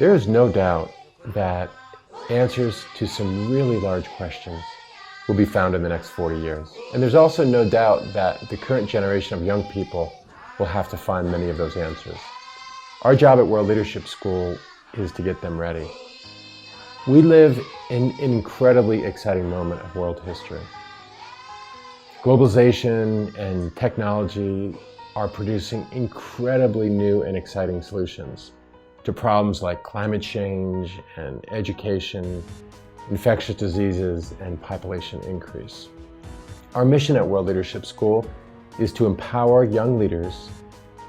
There is no doubt that answers to some really large questions will be found in the next 40 years. And there's also no doubt that the current generation of young people will have to find many of those answers. Our job at World Leadership School is to get them ready. We live in an incredibly exciting moment of world history. Globalization and technology are producing incredibly new and exciting solutions to problems like climate change and education, infectious diseases, and population increase. Our mission at World Leadership School is to empower young leaders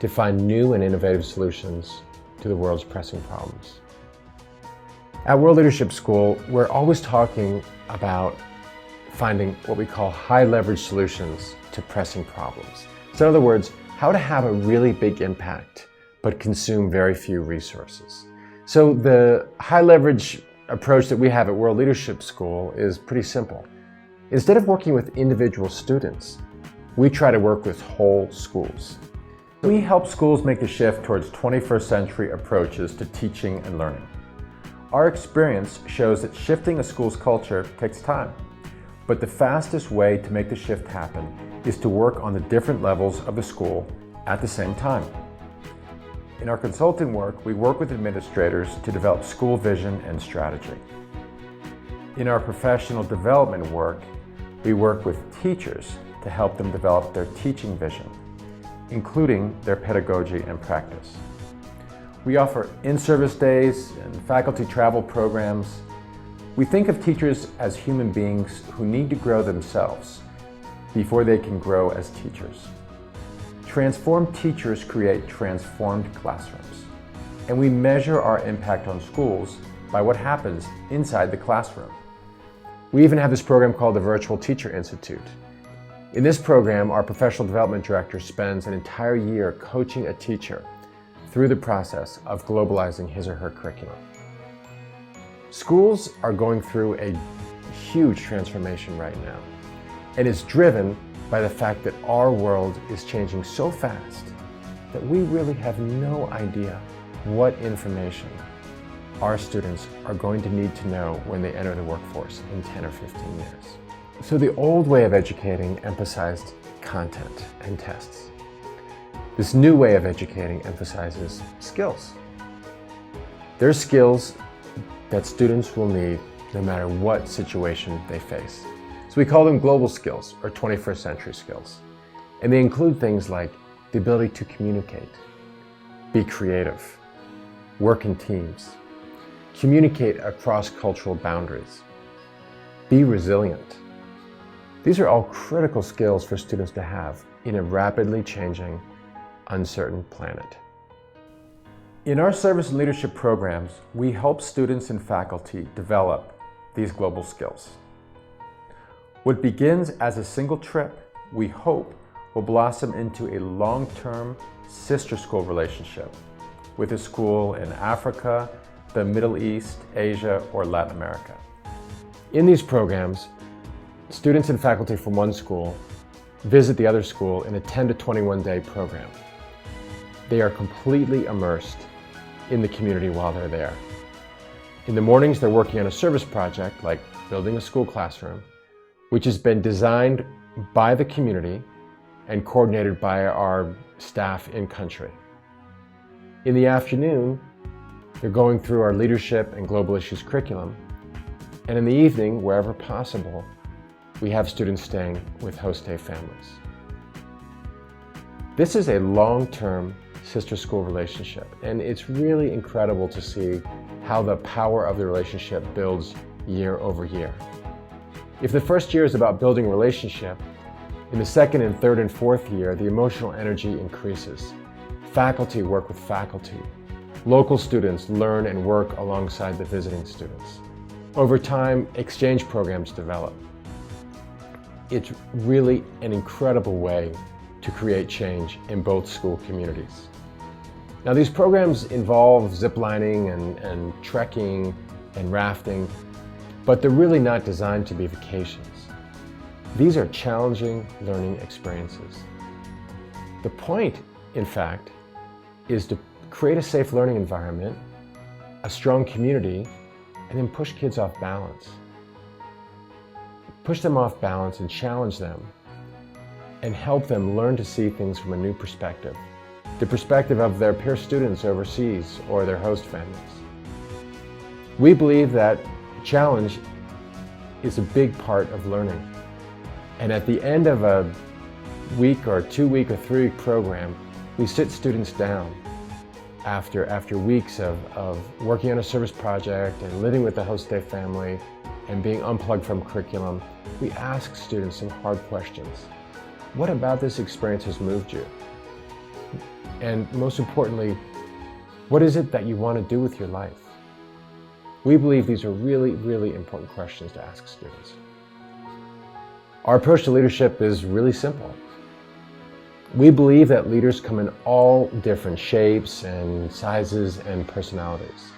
to find new and innovative solutions to the world's pressing problems. At World Leadership School, we're always talking about finding what we call high leverage solutions to pressing problems. So in other words, how to have a really big impact but consume very few resources. So the high leverage approach that we have at World Leadership School is pretty simple. Instead of working with individual students, we try to work with whole schools. We help schools make the shift towards 21st century approaches to teaching and learning. Our experience shows that shifting a school's culture takes time, but the fastest way to make the shift happen is to work on the different levels of the school at the same time. In our consulting work, we work with administrators to develop school vision and strategy. In our professional development work, we work with teachers to help them develop their teaching vision, including their pedagogy and practice. We offer in-service days and faculty travel programs. We think of teachers as human beings who need to grow themselves before they can grow as teachers. Transformed teachers create transformed classrooms, and we measure our impact on schools by what happens inside the classroom. We even have this program called the Virtual Teacher Institute. In this program, our professional development director spends an entire year coaching a teacher through the process of globalizing his or her curriculum. Schools are going through a huge transformation right now, and it's driven by the fact that our world is changing so fast that we really have no idea what information our students are going to need to know when they enter the workforce in 10 or 15 years. So the old way of educating emphasized content and tests. This new way of educating emphasizes skills. There's skills that students will need no matter what situation they face. So we call them global skills or 21st century skills. And they include things like the ability to communicate, be creative, work in teams, communicate across cultural boundaries, be resilient. These are all critical skills for students to have in a rapidly changing, uncertain planet. In our service and leadership programs, we help students and faculty develop these global skills. What begins as a single trip, we hope, will blossom into a long-term sister school relationship with a school in Africa, the Middle East, Asia, or Latin America. In these programs, students and faculty from one school visit the other school in a 10 to 21 day program. They are completely immersed in the community while they're there. In the mornings, they're working on a service project like building a school classroom, which has been designed by the community and coordinated by our staff in country. In the afternoon, they're going through our leadership and global issues curriculum. And in the evening, wherever possible, we have students staying with host day families. This is a long-term sister school relationship, and it's really incredible to see how the power of the relationship builds year over year. If the first year is about building a relationship, in the second and third and fourth year, the emotional energy increases. Faculty work with faculty. Local students learn and work alongside the visiting students. Over time, exchange programs develop. It's really an incredible way to create change in both school communities. Now, these programs involve ziplining and trekking and rafting, but they're really not designed to be vacations. These are challenging learning experiences. The point, in fact, is to create a safe learning environment a strong community, and then push kids off balance. Push them off balance and challenge them and help them learn to see things from a new perspective, the perspective of their peer students overseas or their host families. We believe that challenge is a big part of learning. And at the end of a week or 2 week or 3 week program, we sit students down after weeks of working on a service project and living with the host day family and being unplugged from curriculum. We ask students some hard questions. What about this experience has moved you? And most importantly, what is it that you want to do with your life? We believe these are really, really important questions to ask students. Our approach to leadership is really simple. We believe that leaders come in all different shapes and sizes and personalities.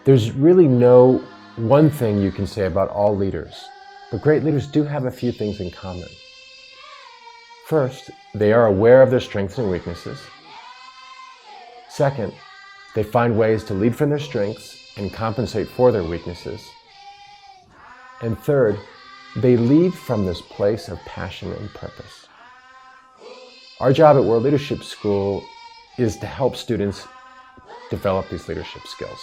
There's really no one thing you can say about all leaders, but great leaders do have a few things in common. First, they are aware of their strengths and weaknesses. Second, they find ways to lead from their strengths and compensate for their weaknesses. And third, they lead from this place of passion and purpose. Our job at World Leadership School is to help students develop these leadership skills.